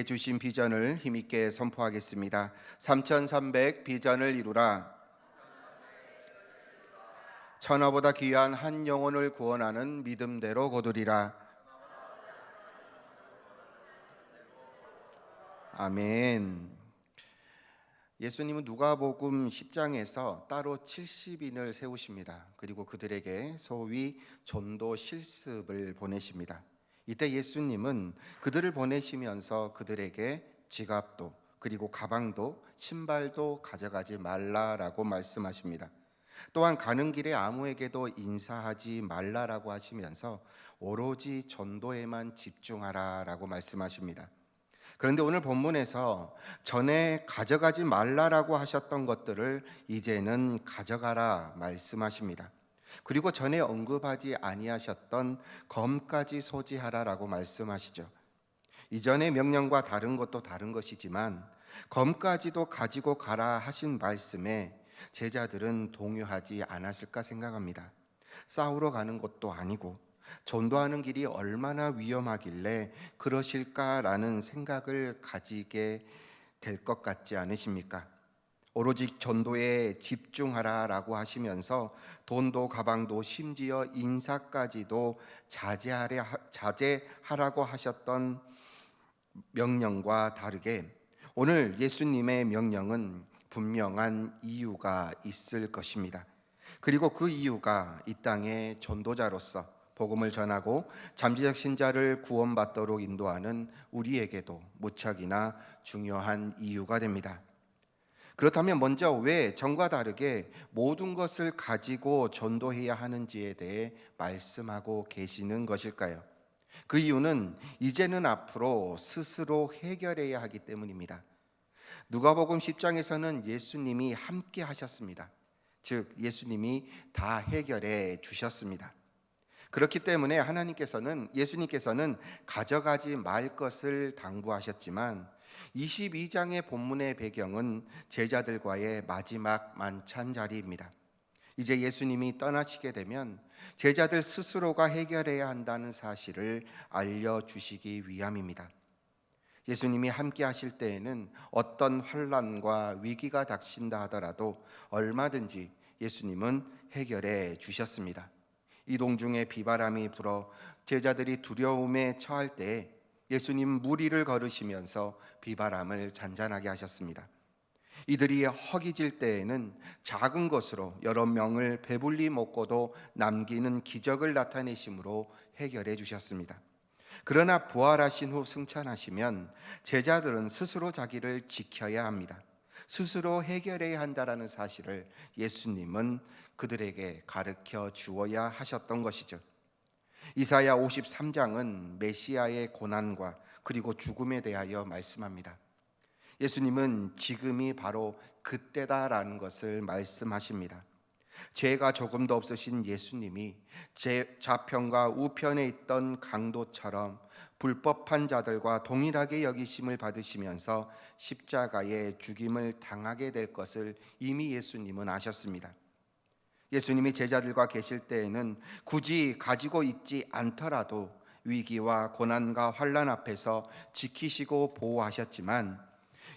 주신 비전을 힘있게 선포하겠습니다. 3300 비전을 이루라. 천하보다 귀한 한 영혼을 구원하는 믿음대로 거두리라. 아멘. 예수님은 누가복음 10장에서 따로 70인을 세우십니다. 그리고 그들에게 소위 전도 실습을 보내십니다. 이때 예수님은 그들을 보내시면서 그들에게 지갑도 그리고 가방도 신발도 가져가지 말라라고 말씀하십니다. 또한 가는 길에 아무에게도 인사하지 말라라고 하시면서 오로지 전도에만 집중하라라고 말씀하십니다. 그런데 오늘 본문에서 전에 가져가지 말라라고 하셨던 것들을 이제는 가져가라 말씀하십니다. 그리고 전에 언급하지 아니하셨던 검까지 소지하라라고 말씀하시죠. 이전의 명령과 다른 것도 다른 것이지만 검까지도 가지고 가라 하신 말씀에 제자들은 동요하지 않았을까 생각합니다. 싸우러 가는 것도 아니고 전도하는 길이 얼마나 위험하길래 그러실까라는 생각을 가지게 될 것 같지 않으십니까? 오로지 전도에 집중하라라고 하시면서 돈도 가방도 심지어 인사까지도 자제하라고 하셨던 명령과 다르게 오늘 예수님의 명령은 분명한 이유가 있을 것입니다. 그리고 그 이유가 이 땅의 전도자로서 복음을 전하고 잠재적 신자를 구원받도록 인도하는 우리에게도 무척이나 중요한 이유가 됩니다. 그렇다면 먼저 왜 전과 다르게 모든 것을 가지고 전도해야 하는지에 대해 말씀하고 계시는 것일까요? 그 이유는 이제는 앞으로 스스로 해결해야 하기 때문입니다. 누가복음 10장에서는 예수님이 함께 하셨습니다. 즉 예수님이 다 해결해 주셨습니다. 그렇기 때문에 예수님께서는 가져가지 말 것을 당부하셨지만 22장의 본문의 배경은 제자들과의 마지막 만찬 자리입니다. 이제 예수님이 떠나시게 되면 제자들 스스로가 해결해야 한다는 사실을 알려주시기 위함입니다. 예수님이 함께 하실 때에는 어떤 환난과 위기가 닥친다 하더라도 얼마든지 예수님은 해결해 주셨습니다. 이동 중에 비바람이 불어 제자들이 두려움에 처할 때 예수님 물 위를 걸으시면서 비바람을 잔잔하게 하셨습니다. 이들이 허기질 때에는 작은 것으로 여러 명을 배불리 먹고도 남기는 기적을 나타내심으로 해결해 주셨습니다. 그러나 부활하신 후 승천하시면 제자들은 스스로 자기를 지켜야 합니다. 스스로 해결해야 한다는 사실을 예수님은 그들에게 가르쳐 주어야 하셨던 것이죠. 이사야 53장은 메시아의 고난과 그리고 죽음에 대하여 말씀합니다. 예수님은 지금이 바로 그때다라는 것을 말씀하십니다. 죄가 조금도 없으신 예수님이 제 좌편과 우편에 있던 강도처럼 불법한 자들과 동일하게 여기심을 받으시면서 십자가의 죽임을 당하게 될 것을 이미 예수님은 아셨습니다. 예수님이 제자들과 계실 때에는 굳이 가지고 있지 않더라도 위기와 고난과 환난 앞에서 지키시고 보호하셨지만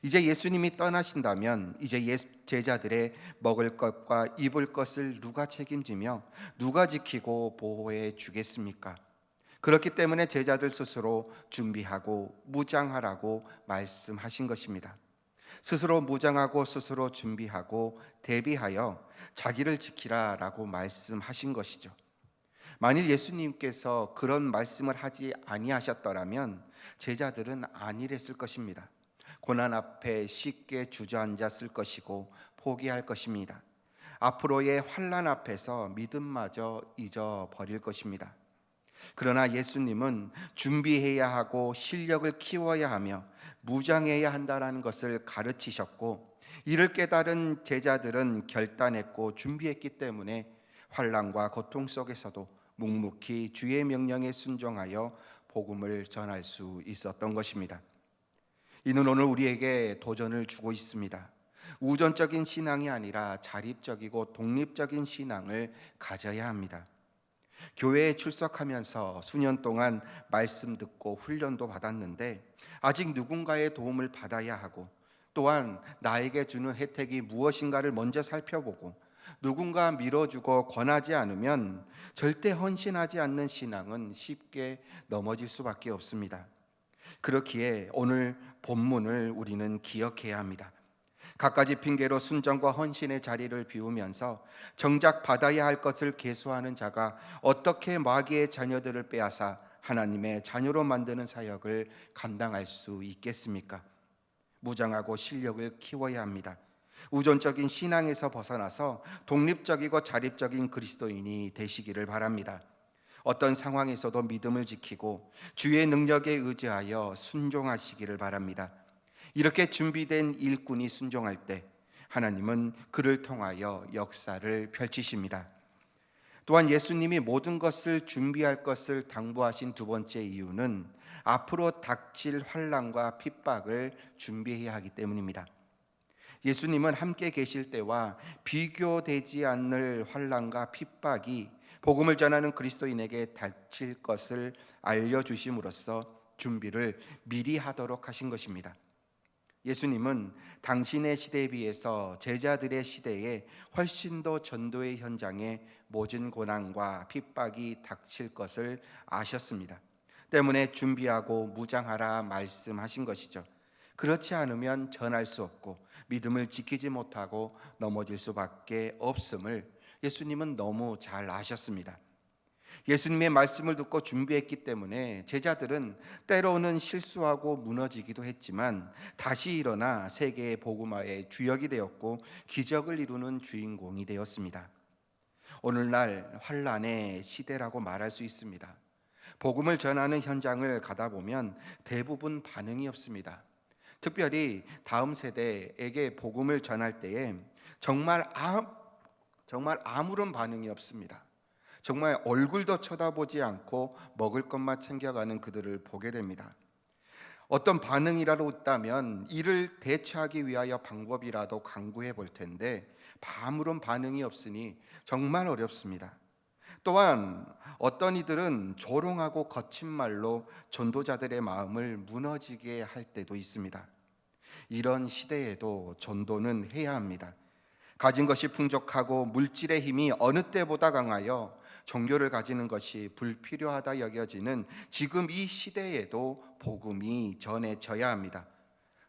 이제 예수님이 떠나신다면 이제 제자들의 먹을 것과 입을 것을 누가 책임지며 누가 지키고 보호해 주겠습니까? 그렇기 때문에 제자들 스스로 준비하고 무장하라고 말씀하신 것입니다. 스스로 무장하고 스스로 준비하고 대비하여 자기를 지키라라고 말씀하신 것이죠. 만일 예수님께서 그런 말씀을 하지 아니하셨더라면 제자들은 안 이랬을 것입니다. 고난 앞에 쉽게 주저앉았을 것이고 포기할 것입니다. 앞으로의 환난 앞에서 믿음마저 잊어버릴 것입니다. 그러나 예수님은 준비해야 하고 실력을 키워야 하며 무장해야 한다는 것을 가르치셨고 이를 깨달은 제자들은 결단했고 준비했기 때문에 환난과 고통 속에서도 묵묵히 주의 명령에 순종하여 복음을 전할 수 있었던 것입니다. 이는 오늘 우리에게 도전을 주고 있습니다. 우전적인 신앙이 아니라 자립적이고 독립적인 신앙을 가져야 합니다. 교회에 출석하면서 수년 동안 말씀 듣고 훈련도 받았는데 아직 누군가의 도움을 받아야 하고, 또한 나에게 주는 혜택이 무엇인가를 먼저 살펴보고 누군가 밀어주고 권하지 않으면 절대 헌신하지 않는 신앙은 쉽게 넘어질 수밖에 없습니다. 그렇기에 오늘 본문을 우리는 기억해야 합니다. 갖가지 핑계로 순정과 헌신의 자리를 비우면서 정작 받아야 할 것을 계수하는 자가 어떻게 마귀의 자녀들을 빼앗아 하나님의 자녀로 만드는 사역을 감당할 수 있겠습니까? 무장하고 실력을 키워야 합니다. 우존적인 신앙에서 벗어나서 독립적이고 자립적인 그리스도인이 되시기를 바랍니다. 어떤 상황에서도 믿음을 지키고 주의 능력에 의지하여 순종하시기를 바랍니다. 이렇게 준비된 일꾼이 순종할 때 하나님은 그를 통하여 역사를 펼치십니다. 또한 예수님이 모든 것을 준비할 것을 당부하신 두 번째 이유는 앞으로 닥칠 환난과 핍박을 준비해야 하기 때문입니다. 예수님은 함께 계실 때와 비교되지 않을 환난과 핍박이 복음을 전하는 그리스도인에게 닥칠 것을 알려주심으로써 준비를 미리 하도록 하신 것입니다. 예수님은 당신의 시대에 비해서 제자들의 시대에 훨씬 더 전도의 현장에 모진 고난과 핍박이 닥칠 것을 아셨습니다. 때문에 준비하고 무장하라 말씀하신 것이죠. 그렇지 않으면 전할 수 없고 믿음을 지키지 못하고 넘어질 수밖에 없음을 예수님은 너무 잘 아셨습니다. 예수님의 말씀을 듣고 준비했기 때문에 제자들은 때로는 실수하고 무너지기도 했지만 다시 일어나 세계의 복음화의 주역이 되었고 기적을 이루는 주인공이 되었습니다. 오늘날 환란의 시대라고 말할 수 있습니다. 복음을 전하는 현장을 가다 보면 대부분 반응이 없습니다. 특별히 다음 세대에게 복음을 전할 때에 정말 아무런 반응이 없습니다. 정말 얼굴도 쳐다보지 않고 먹을 것만 챙겨가는 그들을 보게 됩니다. 어떤 반응이라도 있다면 이를 대처하기 위하여 방법이라도 강구해 볼 텐데 아무런 반응이 없으니 정말 어렵습니다. 또한 어떤 이들은 조롱하고 거친 말로 전도자들의 마음을 무너지게 할 때도 있습니다. 이런 시대에도 전도는 해야 합니다. 가진 것이 풍족하고 물질의 힘이 어느 때보다 강하여 종교를 가지는 것이 불필요하다 여겨지는 지금 이 시대에도 복음이 전해져야 합니다.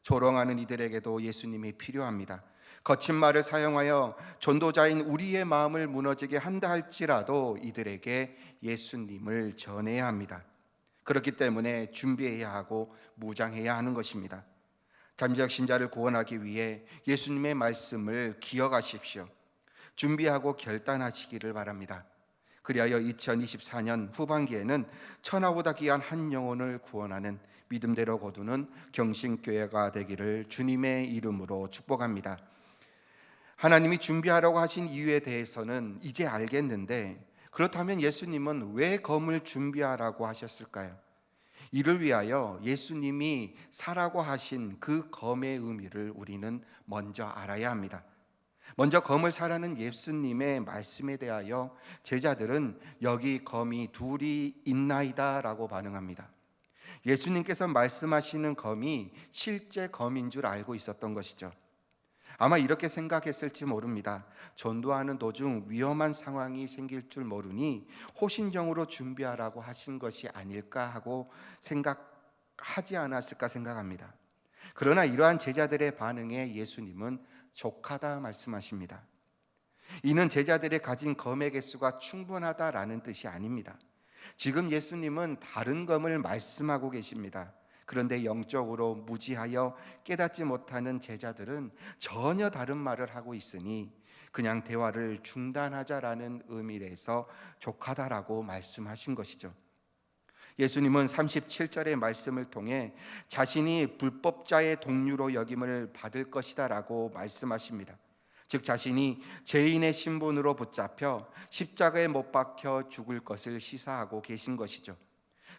조롱하는 이들에게도 예수님이 필요합니다. 거친 말을 사용하여 전도자인 우리의 마음을 무너지게 한다 할지라도 이들에게 예수님을 전해야 합니다. 그렇기 때문에 준비해야 하고 무장해야 하는 것입니다. 잠재적 신자를 구원하기 위해 예수님의 말씀을 기억하십시오. 준비하고 결단하시기를 바랍니다. 그리하여 2024년 후반기에는 천하보다 귀한 한 영혼을 구원하는 믿음대로 거두는 경신교회가 되기를 주님의 이름으로 축복합니다. 하나님이 준비하라고 하신 이유에 대해서는 이제 알겠는데, 그렇다면 예수님은 왜 검을 준비하라고 하셨을까요? 이를 위하여 예수님이 사라고 하신 그 검의 의미를 우리는 먼저 알아야 합니다. 먼저 검을 사라는 예수님의 말씀에 대하여 제자들은 여기 검이 둘이 있나이다 라고 반응합니다. 예수님께서 말씀하시는 검이 실제 검인 줄 알고 있었던 것이죠. 아마 이렇게 생각했을지 모릅니다. 전도하는 도중 위험한 상황이 생길 줄 모르니 호신경으로 준비하라고 하신 것이 아닐까 하고 생각하지 않았을까 생각합니다. 그러나 이러한 제자들의 반응에 예수님은 족하다 말씀하십니다. 이는 제자들이 가진 검의 개수가 충분하다라는 뜻이 아닙니다. 지금 예수님은 다른 검을 말씀하고 계십니다. 그런데 영적으로 무지하여 깨닫지 못하는 제자들은 전혀 다른 말을 하고 있으니 그냥 대화를 중단하자라는 의미에서 족하다라고 말씀하신 것이죠. 예수님은 37절의 말씀을 통해 자신이 불법자의 동류로 여김을 받을 것이다 라고 말씀하십니다. 즉 자신이 죄인의 신분으로 붙잡혀 십자가에 못 박혀 죽을 것을 시사하고 계신 것이죠.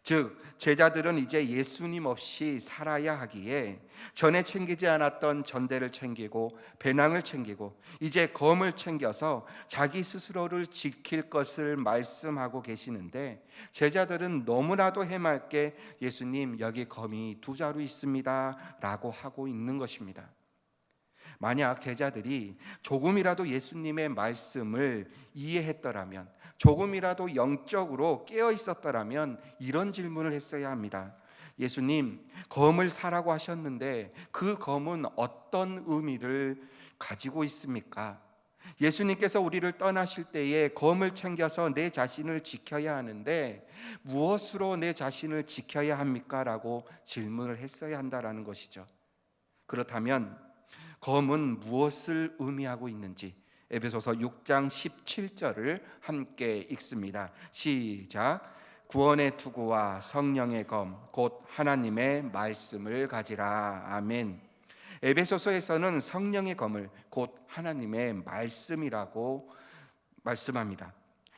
즉 제자들은 이제 예수님 없이 살아야 하기에 전에 챙기지 않았던 전대를 챙기고 배낭을 챙기고 이제 검을 챙겨서 자기 스스로를 지킬 것을 말씀하고 계시는데, 제자들은 너무나도 해맑게 예수님 여기 검이 2자루 있습니다 라고 하고 있는 것입니다. 만약 제자들이 조금이라도 예수님의 말씀을 이해했더라면, 조금이라도 영적으로 깨어 있었더라면 이런 질문을 했어야 합니다. 예수님, 검을 사라고 하셨는데 그 검은 어떤 의미를 가지고 있습니까? 예수님께서 우리를 떠나실 때에 검을 챙겨서 내 자신을 지켜야 하는데 무엇으로 내 자신을 지켜야 합니까? 라고 질문을 했어야 한다라는 것이죠. 그렇다면 검은 무엇을 의미하고 있는지 에베소서 6장 17절을 함께 읽습니다. 시작. 구원의 투구와 성령의 검 곧 하나님의 말씀을 가지라. 아멘. 에베소서에서는 성령의 검을 곧 하나님의 말씀이라고 말씀합니다.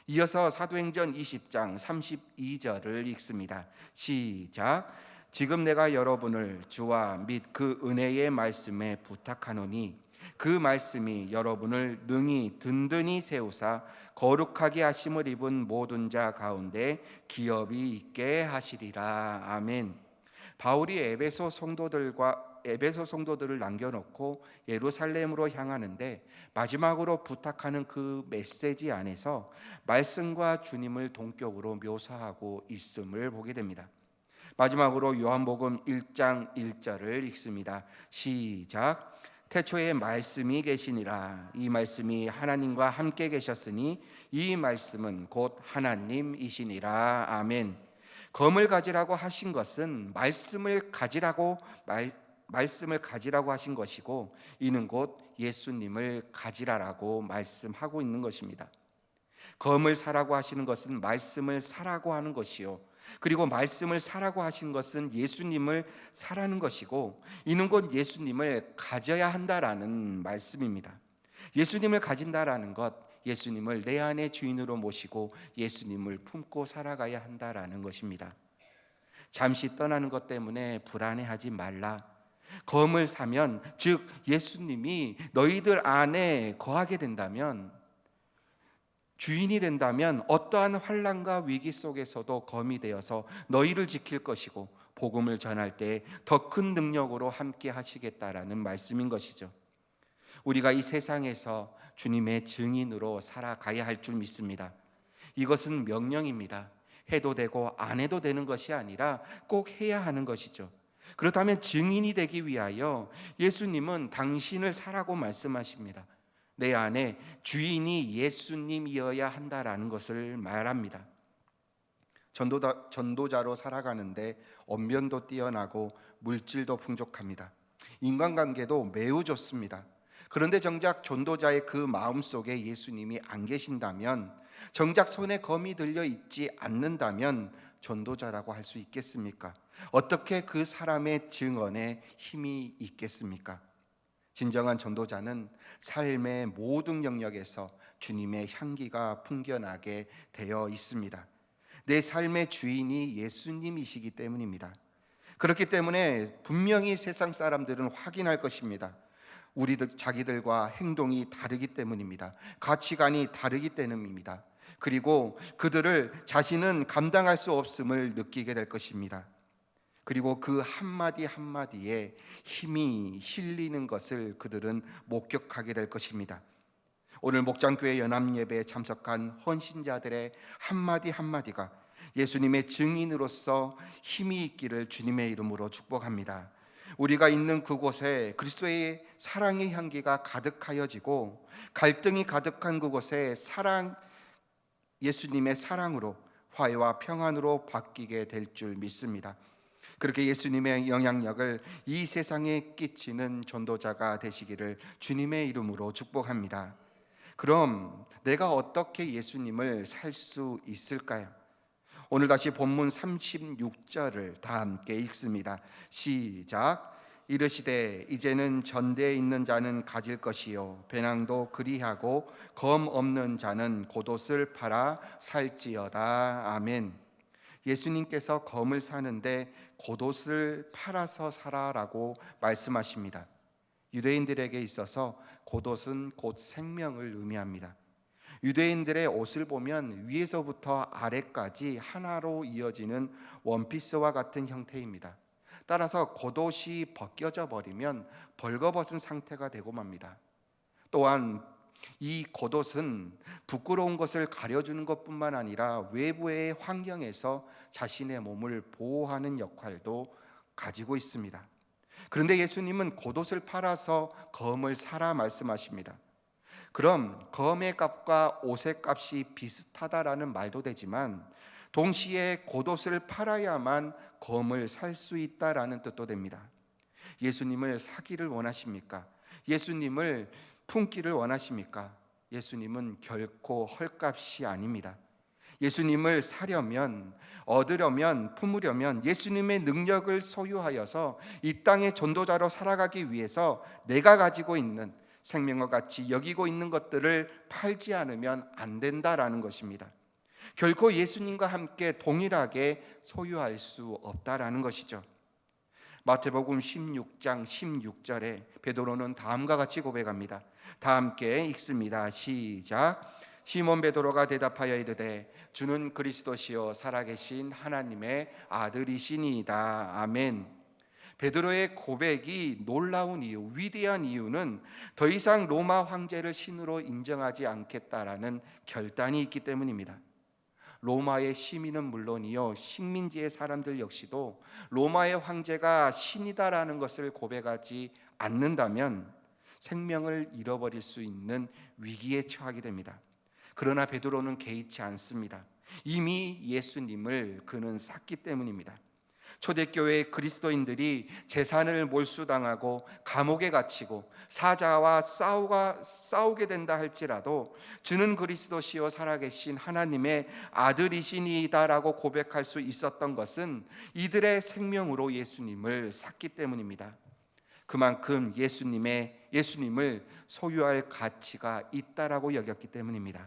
이어서 사도행전 20장 32절을 읽습니다. 시작. 지금 내가 여러분을 주와 및 그 은혜의 말씀에 부탁하노니 그 말씀이 여러분을 능히 든든히 세우사 거룩하게 하심을 입은 모든 자 가운데 기업이 있게 하시리라. 아멘. 바울이 에베소 성도들을 남겨놓고 예루살렘으로 향하는데 마지막으로 부탁하는 그 메시지 안에서 말씀과 주님을 동격으로 묘사하고 있음을 보게 됩니다. 마지막으로 요한복음 1장 1절을 읽습니다. 시작. 태초에 말씀이 계시니라. 이 말씀이 하나님과 함께 계셨으니 이 말씀은 곧 하나님이시니라. 아멘. 검을 가지라고 하신 것은 말씀을 가지라고 하신 것이고, 이는 곧 예수님을 가지라라고 말씀하고 있는 것입니다. 검을 사라고 하시는 것은 말씀을 사라고 하는 것이요, 그리고 말씀을 사라고 하신 것은 예수님을 사라는 것이고, 이는 곧 예수님을 가져야 한다라는 말씀입니다. 예수님을 가진다라는 것, 예수님을 내 안의 주인으로 모시고 예수님을 품고 살아가야 한다라는 것입니다. 잠시 떠나는 것 때문에 불안해하지 말라. 검을 사면, 즉 예수님이 너희들 안에 거하게 된다면, 주인이 된다면 어떠한 환난과 위기 속에서도 검이 되어서 너희를 지킬 것이고 복음을 전할 때 더 큰 능력으로 함께 하시겠다라는 말씀인 것이죠. 우리가 이 세상에서 주님의 증인으로 살아가야 할 줄 믿습니다. 이것은 명령입니다. 해도 되고 안 해도 되는 것이 아니라 꼭 해야 하는 것이죠. 그렇다면 증인이 되기 위하여 예수님은 당신을 사라고 말씀하십니다. 내 안에 주인이 예수님이어야 한다라는 것을 말합니다. 전도자로 살아가는데 언변도 뛰어나고 물질도 풍족합니다. 인간관계도 매우 좋습니다. 그런데 정작 전도자의 그 마음속에 예수님이 안 계신다면, 정작 손에 검이 들려 있지 않는다면 전도자라고 할 수 있겠습니까? 어떻게 그 사람의 증언에 힘이 있겠습니까? 진정한 전도자는 삶의 모든 영역에서 주님의 향기가 풍겨나게 되어 있습니다. 내 삶의 주인이 예수님이시기 때문입니다. 그렇기 때문에 분명히 세상 사람들은 확인할 것입니다. 자기들과 행동이 다르기 때문입니다. 가치관이 다르기 때문입니다. 그리고 그들을 자신은 감당할 수 없음을 느끼게 될 것입니다. 그리고 그 한마디 한마디에 힘이 실리는 것을 그들은 목격하게 될 것입니다. 오늘 목장교회 연합예배에 참석한 헌신자들의 한마디 한마디가 예수님의 증인으로서 힘이 있기를 주님의 이름으로 축복합니다. 우리가 있는 그곳에 그리스도의 사랑의 향기가 가득하여지고, 갈등이 가득한 그곳에 예수님의 사랑으로 화해와 평안으로 바뀌게 될 줄 믿습니다. 그렇게 예수님의 영향력을 이 세상에 끼치는 전도자가 되시기를 주님의 이름으로 축복합니다. 그럼 내가 어떻게 예수님을 살 수 있을까요? 오늘 다시 본문 36절을 다 함께 읽습니다. 시작. 이르시되 이제는 전대에 있는 자는 가질 것이요 배낭도 그리하고 검 없는 자는 겉옷을 팔아 살지어다. 아멘. 예수님께서 검을 사는데 겉옷을 팔아서 사라라고 말씀하십니다. 유대인들에게 있어서 겉옷은 곧 생명을 의미합니다. 유대인들의 옷을 보면 위에서부터 아래까지 하나로 이어지는 원피스와 같은 형태입니다. 따라서 겉옷이 벗겨져 버리면 벌거벗은 상태가 되고 맙니다. 또한 이 겉옷은 부끄러운 것을 가려주는 것뿐만 아니라 외부의 환경에서 자신의 몸을 보호하는 역할도 가지고 있습니다. 그런데 예수님은 겉옷을 팔아서 검을 사라 말씀하십니다. 그럼 검의 값과 옷의 값이 비슷하다라는 말도 되지만 동시에 겉옷을 팔아야만 검을 살 수 있다라는 뜻도 됩니다. 예수님을 사기를 원하십니까? 예수님을 품기를 원하십니까? 예수님은 결코 헐값이 아닙니다. 예수님을 사려면, 얻으려면, 품으려면 예수님의 능력을 소유하여서 이 땅의 전도자로 살아가기 위해서 내가 가지고 있는 생명과 같이 여기고 있는 것들을 팔지 않으면 안 된다라는 것입니다. 결코 예수님과 함께 동일하게 소유할 수 없다라는 것이죠. 마태복음 16장 16절에 베드로는 다음과 같이 고백합니다. 다 함께 읽습니다. 시작. 시몬 베드로가 대답하여 이르되 주는 그리스도시요 살아계신 하나님의 아들이시니이다. 아멘. 베드로의 고백이 놀라운 이유, 위대한 이유는 더 이상 로마 황제를 신으로 인정하지 않겠다라는 결단이 있기 때문입니다. 로마의 시민은 물론이요, 식민지의 사람들 역시도 로마의 황제가 신이다라는 것을 고백하지 않는다면 생명을 잃어버릴 수 있는 위기에 처하게 됩니다. 그러나 베드로는 개의치 않습니다. 이미 예수님을 그는 샀기 때문입니다. 초대교회 그리스도인들이 재산을 몰수당하고 감옥에 갇히고 사자와 싸우게 된다 할지라도 주는 그리스도시요 살아계신 하나님의 아들이시니이다라고 고백할 수 있었던 것은 이들의 생명으로 예수님을 샀기 때문입니다. 그만큼 예수님을 소유할 가치가 있다라고 여겼기 때문입니다.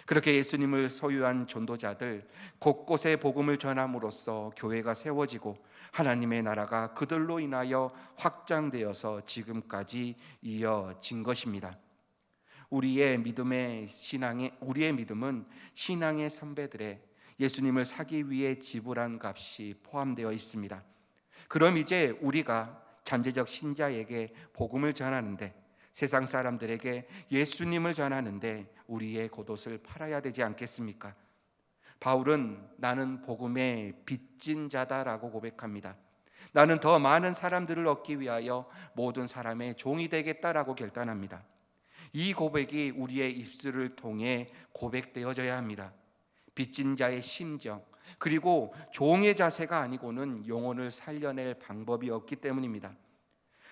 그렇게 예수님을 소유한 전도자들 곳곳에 복음을 전함으로써 교회가 세워지고 하나님의 나라가 그들로 인하여 확장되어서 지금까지 이어진 것입니다. 우리의 믿음은 신앙의 선배들의 예수님을 사기 위해 지불한 값이 포함되어 있습니다. 그럼 이제 우리가 잠재적 신자에게 복음을 전하는데, 세상 사람들에게 예수님을 전하는데 우리의 겉옷을 팔아야 되지 않겠습니까? 바울은 나는 복음의 빚진 자다라고 고백합니다. 나는 더 많은 사람들을 얻기 위하여 모든 사람의 종이 되겠다라고 결단합니다. 이 고백이 우리의 입술을 통해 고백되어져야 합니다. 빚진 자의 심정, 그리고 종의 자세가 아니고는 영혼을 살려낼 방법이 없기 때문입니다.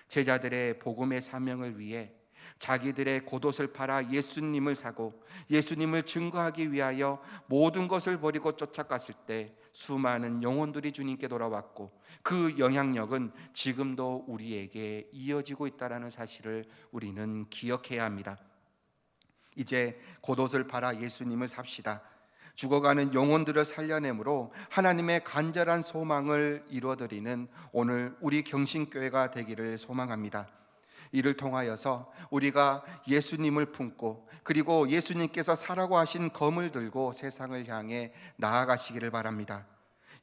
제자들의 복음의 사명을 위해 자기들의 겉옷을 팔아 예수님을 사고 예수님을 증거하기 위하여 모든 것을 버리고 쫓아갔을 때 수많은 영혼들이 주님께 돌아왔고 그 영향력은 지금도 우리에게 이어지고 있다는 사실을 우리는 기억해야 합니다. 이제 겉옷을 팔아 예수님을 삽시다. 죽어가는 영혼들을 살려내므로 하나님의 간절한 소망을 이루어드리는 오늘 우리 경신교회가 되기를 소망합니다. 이를 통하여서 우리가 예수님을 품고 그리고 예수님께서 사라고 하신 검을 들고 세상을 향해 나아가시기를 바랍니다.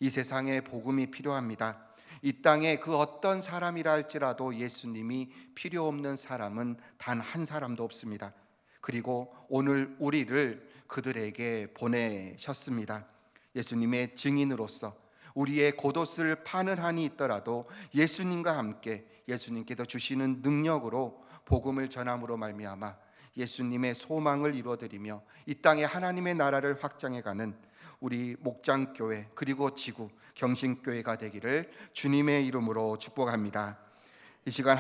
이 세상에 복음이 필요합니다. 이 땅에 그 어떤 사람이라 할지라도 예수님이 필요 없는 사람은 단 한 사람도 없습니다. 그리고 오늘 우리를 그들에게 보내셨습니다. 예수님의 증인으로서 우리의 겉옷을 파는 한이 있더라도 예수님과 함께 예수님께서 주시는 능력으로 복음을 전함으로 말미암아 예수님의 소망을 이루어드리며 이 땅에 하나님의 나라를 확장해가는 우리 목장교회 그리고 지구 경신교회가 되기를 주님의 이름으로 축복합니다. 이 시간